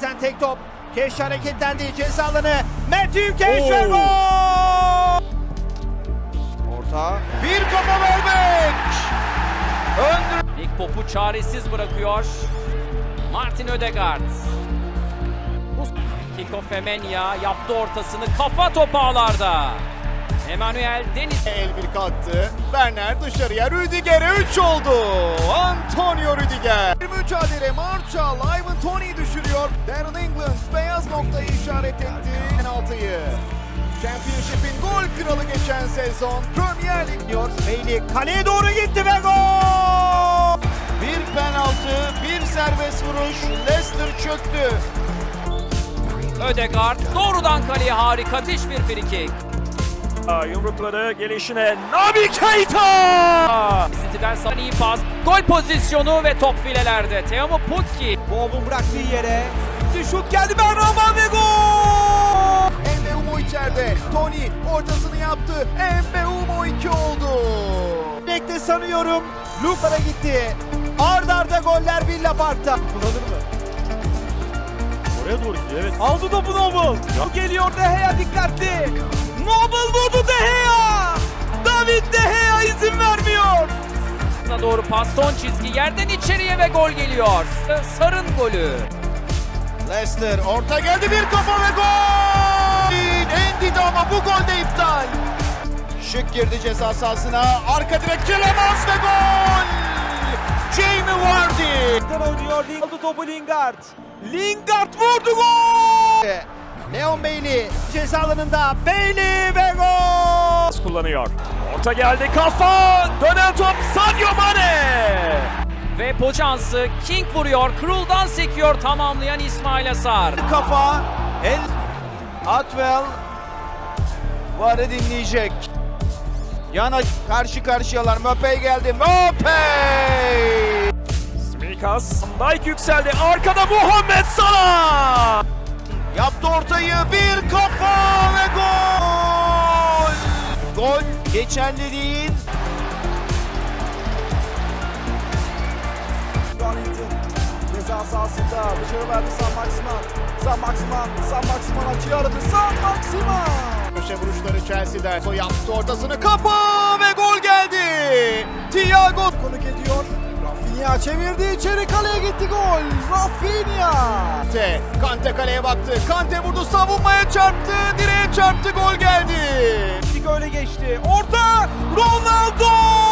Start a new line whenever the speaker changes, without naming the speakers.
Merkezden tek top. Keş hareketlendi ceza alanı. Matthew Keş ve gol!
Orta. Bir kafa vermek.
İlk topu çaresiz bırakıyor. Martin Ødegaard. Kiko Femenya yaptı ortasını. Kafa topu ağlarda. Emmanuel Deniz.
El bir kalktı. Werner dışarıya. Rüdiger'e 3 oldu. Antonio Rüdiger. Bir mücadele. Martial Ivan Toney'i düşürüyor. Darren England beyaz noktayı işaret etti. Penaltıyı. Championship'in gol kralı geçen sezon. Premier Lig diyor.
Bailey kaleye doğru gitti ve gol!
Bir penaltı, bir serbest vuruş. Leicester çöktü.
Ødegaard doğrudan kaleye harika diş bir frikik.
Yumrukları gelişine Naby Keita!
City'den sağ iyi pas. Gol pozisyonu ve top filelerde. Teemu Pukki.
Bob'un bıraktığı yere. Şut geldi Benrahman ve gol!
Mbeumo içeride. Tony ortasını yaptı. Mbeumo 2 oldu.
Bekle sanıyorum. Luka'da gitti. Ard arda goller Villa Park'ta.
Kullanır mı? Oraya doğru gidiyor, evet.
Aldı topu Noble. Geliyor De Gea dikkatli. Noble vurdu De Gea. David De Gea izin vermiyor.
Doğru pas, son çizgi, yerden içeriye ve gol geliyor. Sarın golü.
Leicester orta geldi, bir kafa ve gol! Endidi ama bu gol de iptal. Şık girdi ceza sahasına. Arka direk Kelemans ve gol! Jamie Vardy.
Oynuyor. Aldı topu Lingard. Lingard vurdu gol!
Leon Bailey.
Ceza alanında Bailey ve gol!
Kullanıyor. Orta geldi, kafa! Dönen top Sadio Mane!
Ve Pocansı King vuruyor. Krul'dan sekiyor tamamlayan İsmail Asar.
Kafa. El Atwell varı dinleyecek. Yana karşı karşıyalar. Mbappé geldi. Mbappé!
Smikas. Nike yükseldi. Arkada Muhammed Salah!
Yaptı ortayı. Bir kafa ve gol! Gol geçerli değil.
Ceza sahasında dışarı verdi San Maximan açıyı aradı. San Maximan!
Köşe vuruşları Chelsea'den. O yaptı ortasını. Kafa ve gol geldi. Thiago
Konuk ediyor. Rafinha çevirdi. İçeri kaleye gitti gol. Rafinha!
Kante kaleye baktı. Kante vurdu. Savunmaya çarptı. Direğe çarptı. Gol geldi.
Öyle geçti. Orta! Ronaldo!